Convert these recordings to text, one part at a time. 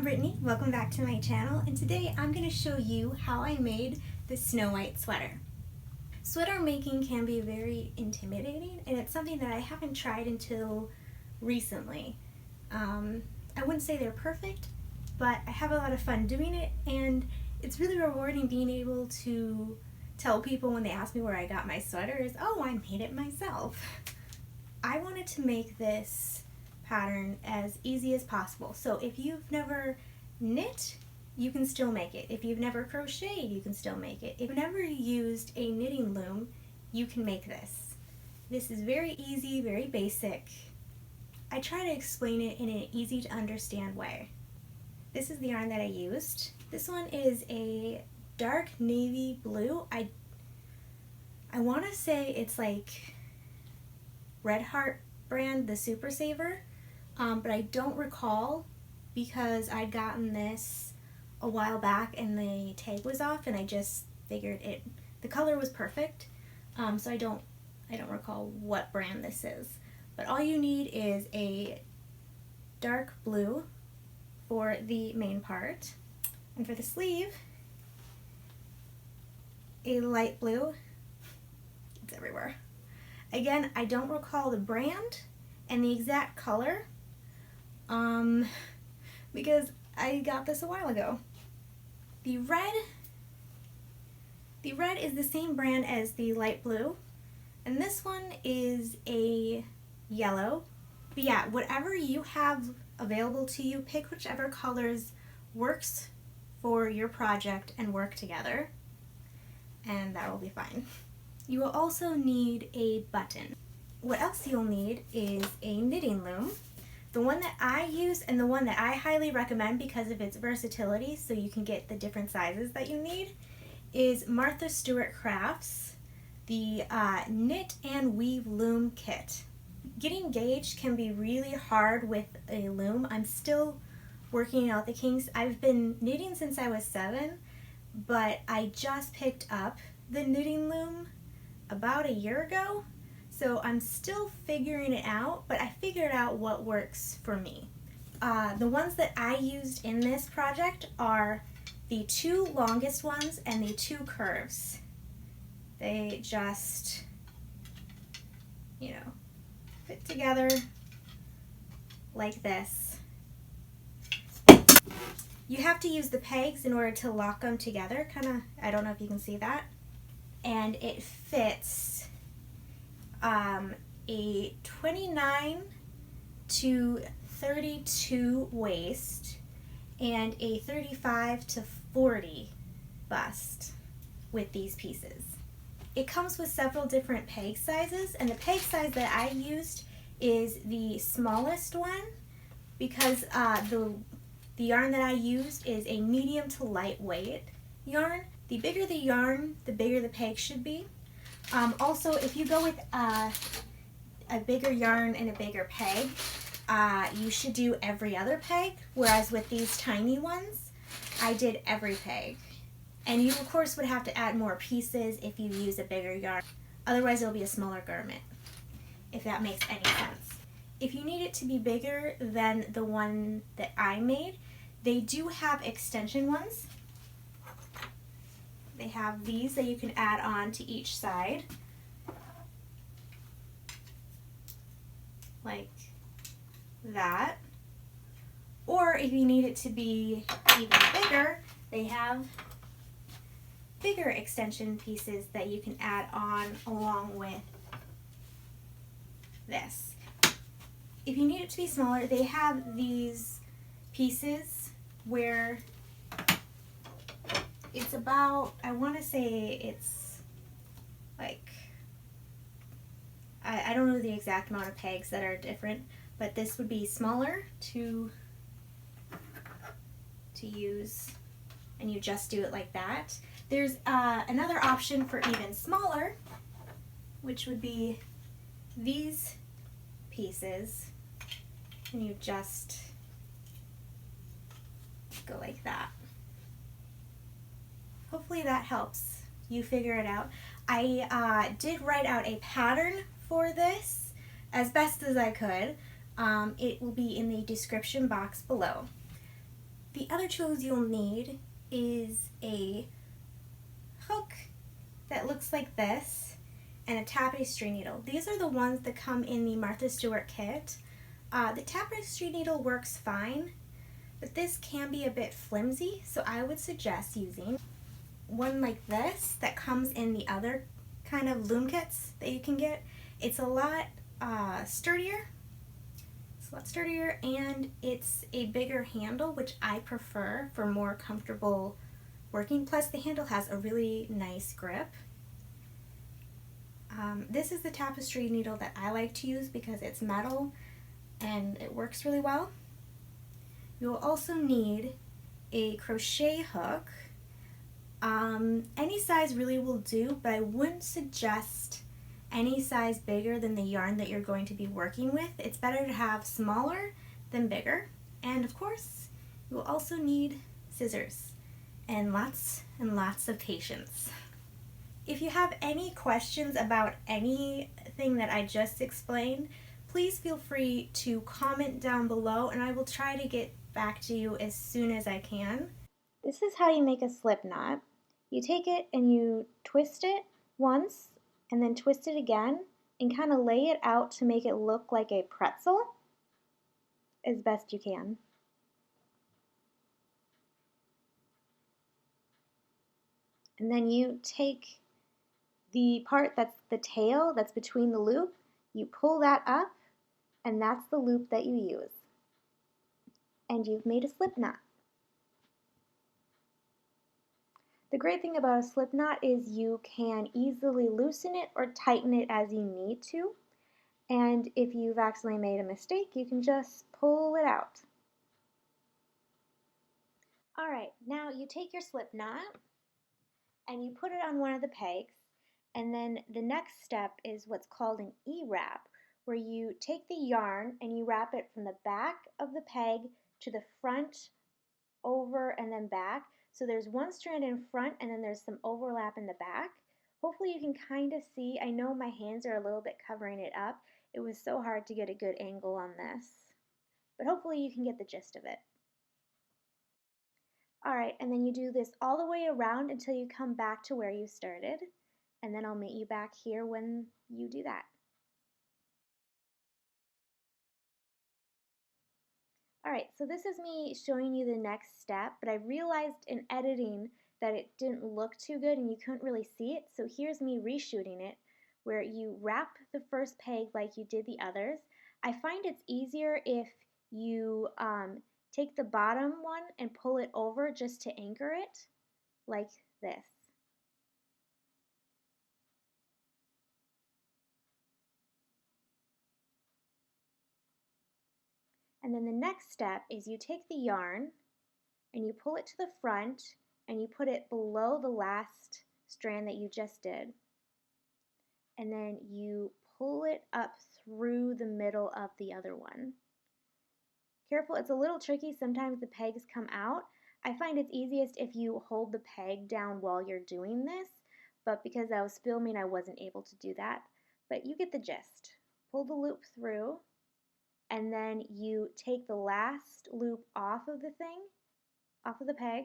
I'm Brittany, welcome back to my channel, and today I'm going to show you how I made the Snow White sweater. Sweater making can be very intimidating, and it's something that I haven't tried until recently. I wouldn't say they're perfect, but I have a lot of fun doing it, and it's really rewarding being able to tell people when they ask me where I got my sweaters, oh, I made it myself. I wanted to make this pattern as easy as possible. So if you've never knit, you can still make it. If you've never crocheted, you can still make it. If you've never used a knitting loom, you can make this. This is very easy, very basic. I try to explain it in an easy to understand way. This is the yarn that I used. This one is a dark navy blue. I want to say it's like Red Heart brand, the Super Saver, but I don't recall because I'd gotten this a while back and the tag was off, and I just figured the color was perfect, so I don't recall what brand this is. But all you need is a dark blue for the main part, and for the sleeve, a light blue. It's everywhere. Again, I don't recall the brand and the exact color because I got this a while ago. The red is the same brand as the light blue, and this one is a yellow. But yeah, whatever you have available to you, pick whichever colors works for your project and work together, and that will be fine. You will also need a button. What else you'll need is a knitting loom. The one that I use and the one that I highly recommend because of its versatility, so you can get the different sizes that you need, is Martha Stewart Crafts, the Knit and Weave Loom Kit. Getting gauged can be really hard with a loom. I'm still working out the kinks. I've been knitting since I was 7, but I just picked up the knitting loom about a year ago, so I'm still figuring it out, but I figured out what works for me. The ones that I used in this project are the 2 longest ones and the 2 curves. They just, fit together like this. You have to use the pegs in order to lock them together, I don't know if you can see that. And it fits a 29 to 32 waist and a 35 to 40 bust with these pieces. It comes with several different peg sizes, and the peg size that I used is the smallest one because the yarn that I used is a medium to lightweight yarn. The bigger the yarn, the bigger the peg should be. Also, if you go with a bigger yarn and a bigger peg, you should do every other peg, whereas with these tiny ones, I did every peg. And you, of course, would have to add more pieces if you use a bigger yarn. Otherwise, it'll be a smaller garment, if that makes any sense. If you need it to be bigger than the one that I made, they do have extension ones. They have these that you can add on to each side, like that. Or if you need it to be even bigger, they have bigger extension pieces that you can add on along with this. If you need it to be smaller, they have these pieces where it's about, I want to say it's like, I don't know the exact amount of pegs that are different, but this would be smaller to use, and you just do it like that. There's another option for even smaller, which would be these pieces, and you just go like that. Hopefully that helps you figure it out. I did write out a pattern for this as best as I could. It will be in the description box below. The other tools you'll need is a hook that looks like this and a tapestry needle. These are the ones that come in the Martha Stewart kit. The tapestry needle works fine, but this can be a bit flimsy, so I would suggest using one like this that comes in the other kind of loom kits that you can get. It's a lot sturdier. It's a lot sturdier, and it's a bigger handle, which I prefer for more comfortable working. Plus the handle has a really nice grip. This is the tapestry needle that I like to use because it's metal and it works really well. You'll also need a crochet hook. Any size really will do, but I wouldn't suggest any size bigger than the yarn that you're going to be working with. It's better to have smaller than bigger. And of course, you will also need scissors and lots of patience. If you have any questions about anything that I just explained, please feel free to comment down below and I will try to get back to you as soon as I can. This is how you make a slip knot. You take it and you twist it once and then twist it again and kind of lay it out to make it look like a pretzel as best you can. And then you take the part that's the tail that's between the loop, you pull that up, and that's the loop that you use. And you've made a slip knot. The great thing about a slip knot is you can easily loosen it or tighten it as you need to. And if you've accidentally made a mistake, you can just pull it out. Alright, now you take your slip knot and you put it on one of the pegs, and then the next step is what's called an E-wrap, where you take the yarn and you wrap it from the back of the peg to the front, over, and then back. So there's one strand in front and then there's some overlap in the back. Hopefully you can kind of see. I know my hands are a little bit covering it up. It was so hard to get a good angle on this, but hopefully you can get the gist of it. Alright, and then you do this all the way around until you come back to where you started, and then I'll meet you back here when you do that. Alright, so this is me showing you the next step, but I realized in editing that it didn't look too good and you couldn't really see it, so here's me reshooting it, where you wrap the first peg like you did the others. I find it's easier if you take the bottom one and pull it over just to anchor it, like this. And then the next step is you take the yarn and you pull it to the front and you put it below the last strand that you just did. And then you pull it up through the middle of the other one. Careful, it's a little tricky. Sometimes the pegs come out. I find it's easiest if you hold the peg down while you're doing this, but because I was filming, I wasn't able to do that. But you get the gist. Pull the loop through, and then you take the last loop off of the thing, off of the peg,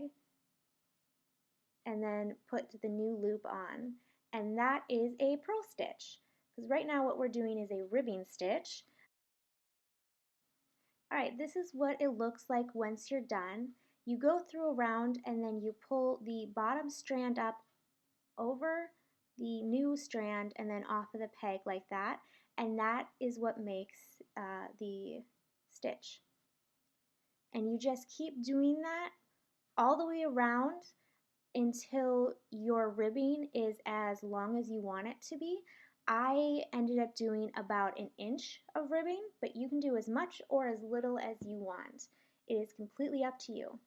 and then put the new loop on. And that is a purl stitch, because right now what we're doing is a ribbing stitch. Alright, this is what it looks like once you're done. You go through around and then you pull the bottom strand up over the new strand and then off of the peg like that, and that is what makes the stitch. And you just keep doing that all the way around until your ribbing is as long as you want it to be. I ended up doing about an inch of ribbing, but you can do as much or as little as you want. It is completely up to you.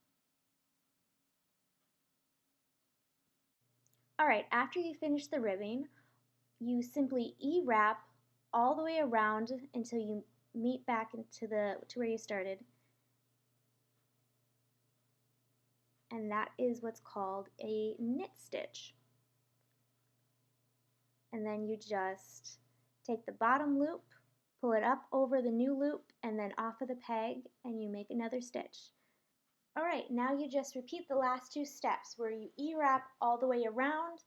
Alright, after you finish the ribbing, you simply E-wrap all the way around until you meet back to where you started. And that is what's called a knit stitch. And then you just take the bottom loop, pull it up over the new loop, and then off of the peg, and you make another stitch. Alright, Alright, now you just repeat the last two steps where you E-wrap all the way around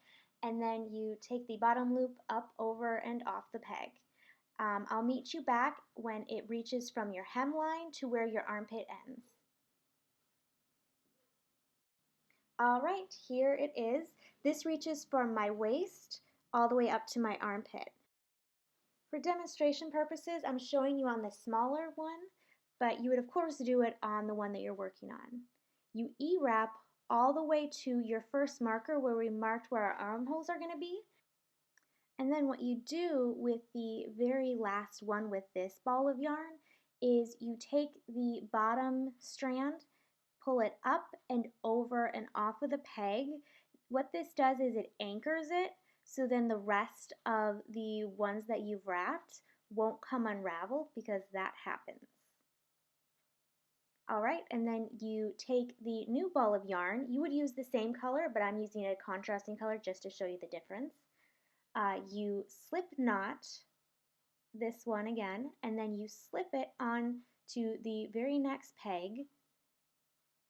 and then you take the bottom loop up, over, and off the peg. I'll meet you back when it reaches from your hemline to where your armpit ends. Alright, here it is. This reaches from my waist all the way up to my armpit. For demonstration purposes, I'm showing you on the smaller one, but you would of course do it on the one that you're working on. You E-wrap all the way to your first marker where we marked where our armholes are going to be. And then what you do with the very last one with this ball of yarn is you take the bottom strand, pull it up and over and off of the peg. What this does is it anchors it, so then the rest of the ones that you've wrapped won't come unraveled because that happens. Alright, and then you take the new ball of yarn. You would use the same color, but I'm using a contrasting color just to show you the difference. You slip knot this one again, and then you slip it on to the very next peg,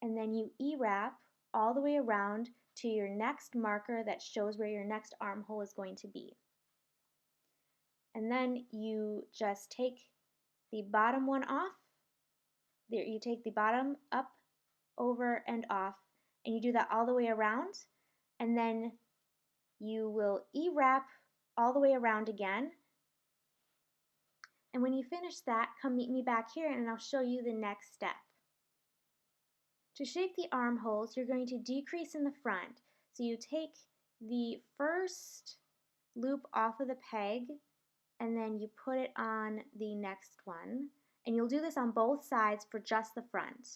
and then you E-wrap all the way around to your next marker that shows where your next armhole is going to be. And then you just take the bottom one off. There, you take the bottom up, over, and off, and you do that all the way around, and then you will E-wrap all the way around again. And when you finish that, come meet me back here and I'll show you the next step. To shape the armholes, you're going to decrease in the front. So you take the first loop off of the peg and then you put it on the next one. And you'll do this on both sides for just the front.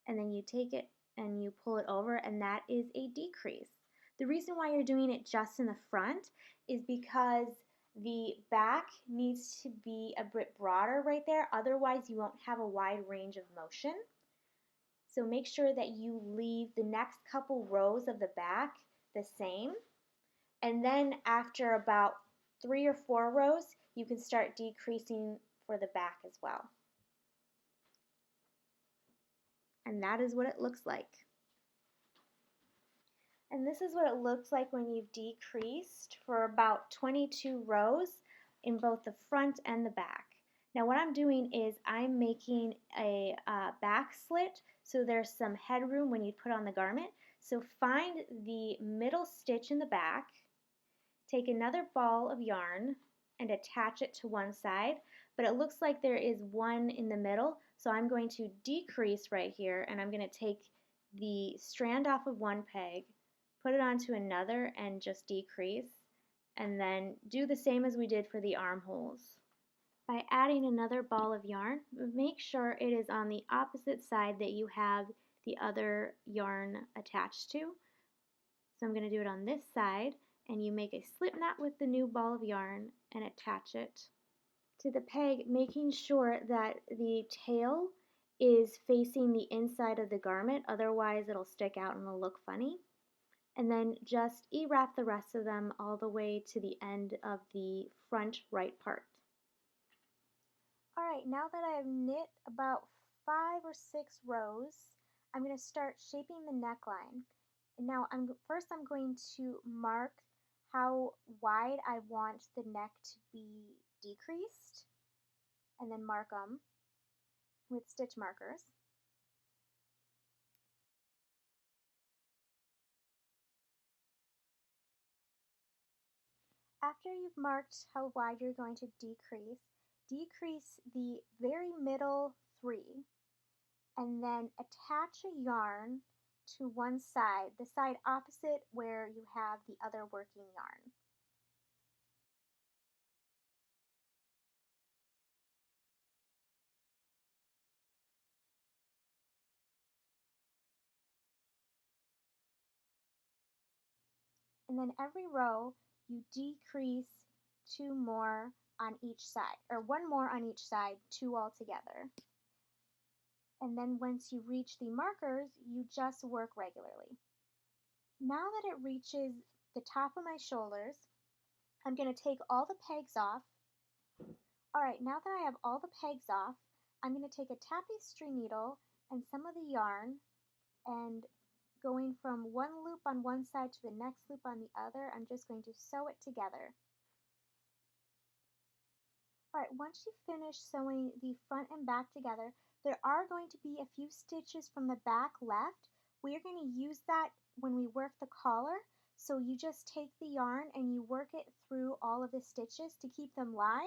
And then you take it and you pull it over, and that is a decrease. The reason why you're doing it just in the front is because the back needs to be a bit broader right there, otherwise you won't have a wide range of motion. So make sure that you leave the next couple rows of the back the same, and then after about 3 or 4 rows you can start decreasing for the back as well. And that is what it looks like. And this is what it looks like when you've decreased for about 22 rows in both the front and the back. Now what I'm doing is I'm making a back slit so there's some headroom when you put on the garment. So find the middle stitch in the back, take another ball of yarn and attach it to one side, but it looks like there is one in the middle, so I'm going to decrease right here and I'm going to take the strand off of one peg, put it onto another and just decrease, and then do the same as we did for the armholes. By adding another ball of yarn, make sure it is on the opposite side that you have the other yarn attached to. So I'm going to do it on this side, and you make a slip knot with the new ball of yarn and attach it to the peg, making sure that the tail is facing the inside of the garment, otherwise it'll stick out and it'll look funny. And then just E-wrap the rest of them all the way to the end of the front right part. Alright, now that I have knit about 5 or 6 rows, I'm going to start shaping the neckline. And now first I'm going to mark how wide I want the neck to be decreased, and then mark them with stitch markers. After you've marked how wide you're going to decrease the very middle 3, and then attach a yarn to one side, the side opposite where you have the other working yarn. And then every row you decrease 2 more on each side, or 1 more on each side, 2 altogether. And then once you reach the markers, you just work regularly. Now that it reaches the top of my shoulders, I'm going to take all the pegs off. Alright, now that I have all the pegs off, I'm going to take a tapestry needle and some of the yarn, and going from one loop on one side to the next loop on the other, I'm just going to sew it together. Alright, once you finish sewing the front and back together, there are going to be a few stitches from the back left. We are going to use that when we work the collar. So you just take the yarn and you work it through all of the stitches to keep them live,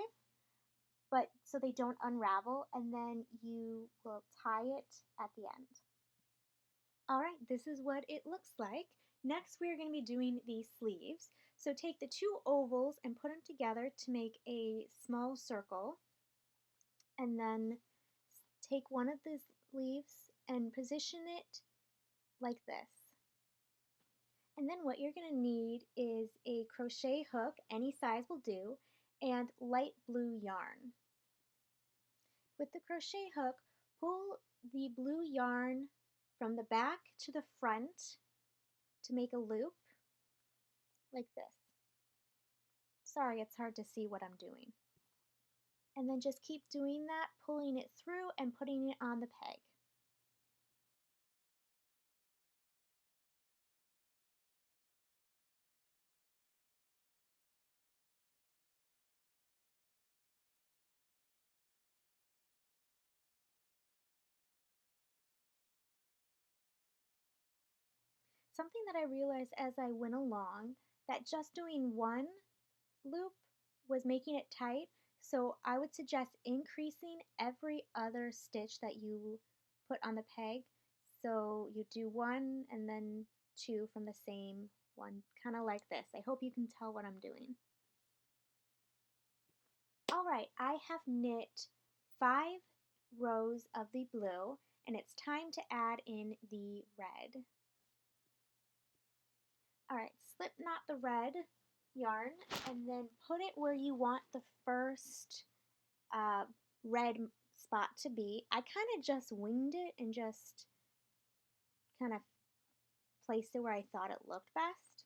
but so they don't unravel, and then you will tie it at the end. Alright, this is what it looks like. Next we're going to be doing the sleeves. So take the two ovals and put them together to make a small circle, and then take one of the sleeves and position it like this. And then what you're going to need is a crochet hook, any size will do, and light blue yarn. With the crochet hook, pull the blue yarn from the back to the front to make a loop like this. Sorry, it's hard to see what I'm doing. And then just keep doing that, pulling it through and putting it on the peg. Something that I realized as I went along, that just doing one loop was making it tight, so I would suggest increasing every other stitch that you put on the peg. So you do one and then two from the same one, kind of like this. I hope you can tell what I'm doing. Alright, I have knit 5 rows of the blue, and it's time to add in the red. Alright, slip knot the red yarn and then put it where you want the first red spot to be. I kind of just winged it and just kind of placed it where I thought it looked best.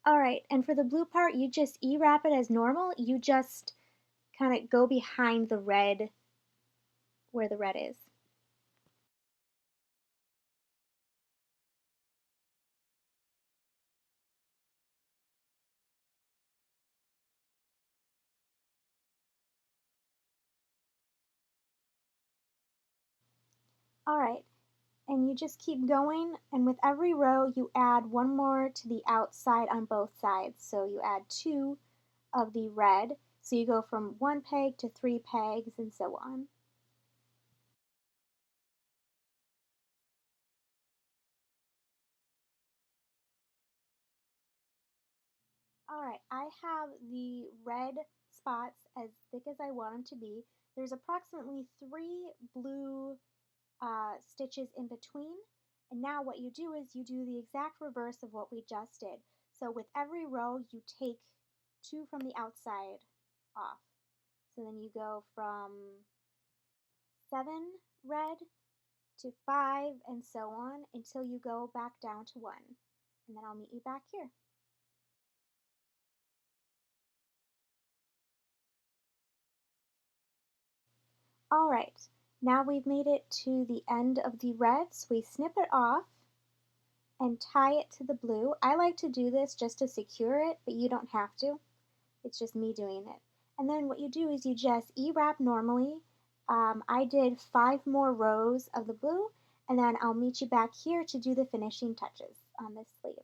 Alright, and for the blue part, you just E-wrap it as normal. You just kind of go behind the red where the red is. Alright, and you just keep going, and with every row you add one more to the outside on both sides. So you add 2 of the red, so you go from 1 peg to 3 pegs and so on. Alright, I have the red spots as thick as I want them to be. There's approximately 3 blue stitches in between. And now what you do is you do the exact reverse of what we just did. So with every row you take 2 from the outside off. So then you go from 7 red to 5 and so on until you go back down to 1. And then I'll meet you back here. Alright, now we've made it to the end of the red, so we snip it off and tie it to the blue. I like to do this just to secure it, but you don't have to. It's just me doing it. And then what you do is you just E-wrap normally. I did 5 more rows of the blue, and then I'll meet you back here to do the finishing touches on this sleeve.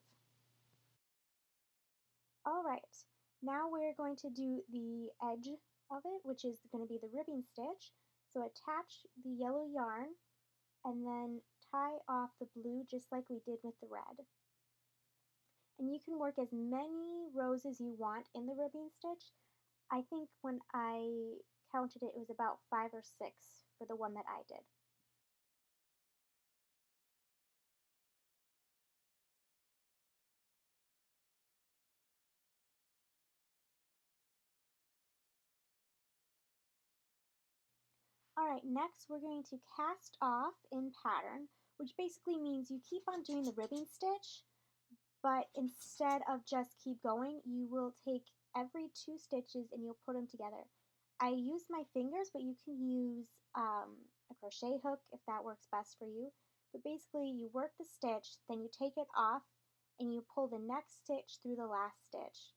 Alright, now we're going to do the edge of it, which is going to be the ribbing stitch. So attach the yellow yarn and then tie off the blue just like we did with the red. And you can work as many rows as you want in the ribbing stitch. I think when I counted it, it was about 5 or 6 for the one that I did. Alright, next we're going to cast off in pattern, which basically means you keep on doing the ribbing stitch, but instead of just keep going, you will take every 2 stitches and you'll put them together. I use my fingers, but you can use a crochet hook if that works best for you. But basically, you work the stitch, then you take it off, and you pull the next stitch through the last stitch.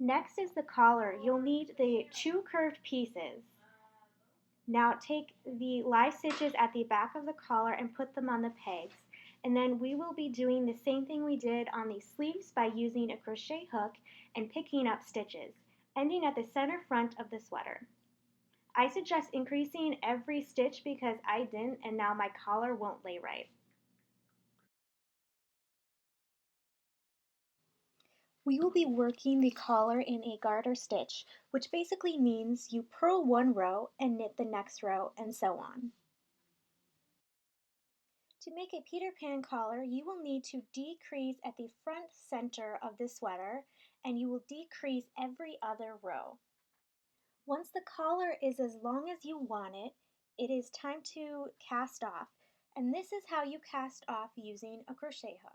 Next is the collar. You'll need the 2 curved pieces. Now take the live stitches at the back of the collar and put them on the pegs. And then we will be doing the same thing we did on the sleeves by using a crochet hook and picking up stitches, ending at the center front of the sweater. I suggest increasing every stitch because I didn't and now my collar won't lay right. We will be working the collar in a garter stitch, which basically means you purl one row and knit the next row and so on. To make a Peter Pan collar, you will need to decrease at the front center of the sweater and you will decrease every other row. Once the collar is as long as you want it, it is time to cast off. And this is how you cast off using a crochet hook.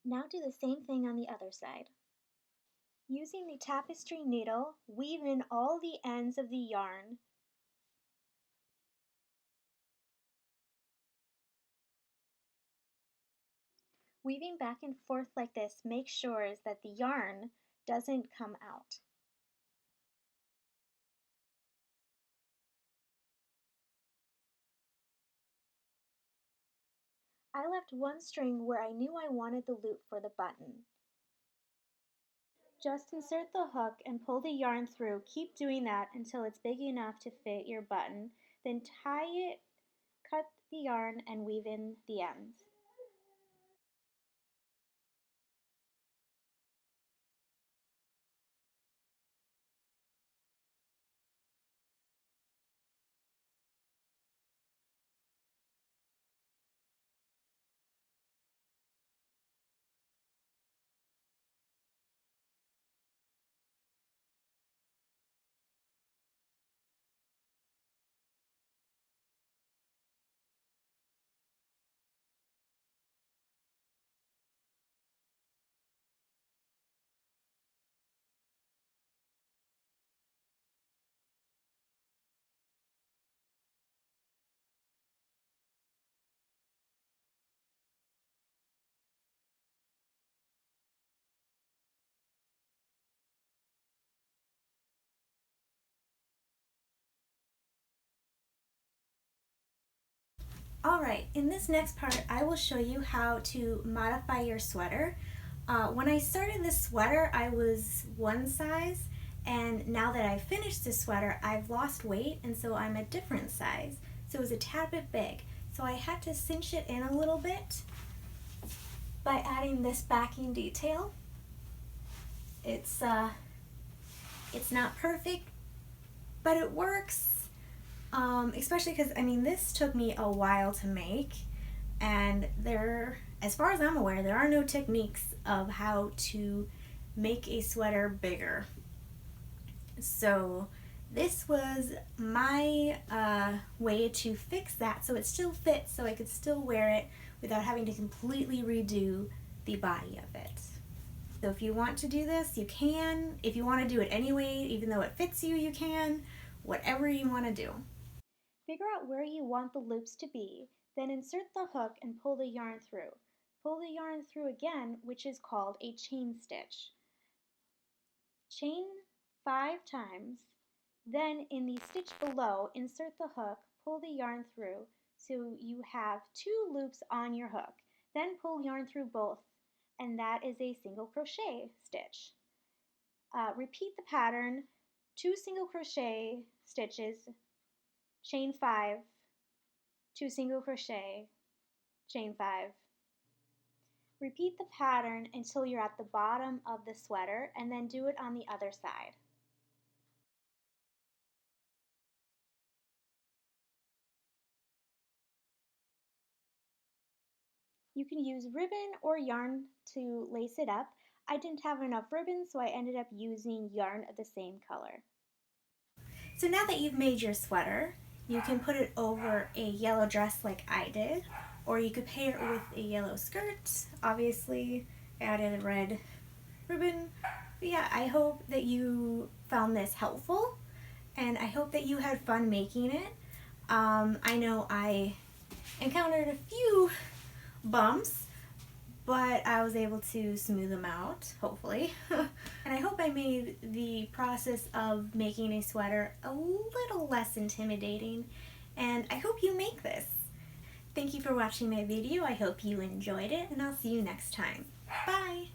Now do the same thing on the other side. Using the tapestry needle, weave in all the ends of the yarn. Weaving back and forth like this makes sure that the yarn doesn't come out. I left one string where I knew I wanted the loop for the button. Just insert the hook and pull the yarn through. Keep doing that until it's big enough to fit your button. Then tie it, cut the yarn, and weave in the ends. Alright, in this next part I will show you how to modify your sweater. When I started this sweater I was one size, and now that I've finished this sweater I've lost weight and so I'm a different size. So it was a tad bit big. So so I had to cinch it in a little bit by adding this backing detail. It's not perfect, but it works, especially because, I mean, this took me a while to make, and as far as I'm aware, there are no techniques of how to make a sweater bigger. So this was my way to fix that so it still fits, so I could still wear it without having to completely redo the body of it. So if you want to do this, you can. If you want to do it anyway, even though it fits you, you can. Whatever you want to do. Figure out where you want the loops to be, then insert the hook and pull the yarn through. Pull the yarn through again, which is called a chain stitch. Chain 5 times, then in the stitch below, insert the hook, pull the yarn through so you have 2 loops on your hook. Then pull yarn through both, and that is a single crochet stitch. Repeat the pattern, 2 single crochet stitches, chain 5, 2 single crochet, chain 5. Repeat the pattern until you're at the bottom of the sweater, and then do it on the other side. You can use ribbon or yarn to lace it up. I didn't have enough ribbon, so I ended up using yarn of the same color. So now that you've made your sweater, you can put it over a yellow dress like I did, or you could pair it with a yellow skirt. Obviously, I added a red ribbon. But yeah, I hope that you found this helpful, and I hope that you had fun making it. I know I encountered a few bumps, but I was able to smooth them out, hopefully. And I hope I made the process of making a sweater a little less intimidating, and I hope you make this. Thank you for watching my video. I hope you enjoyed it, and I'll see you next time. Bye!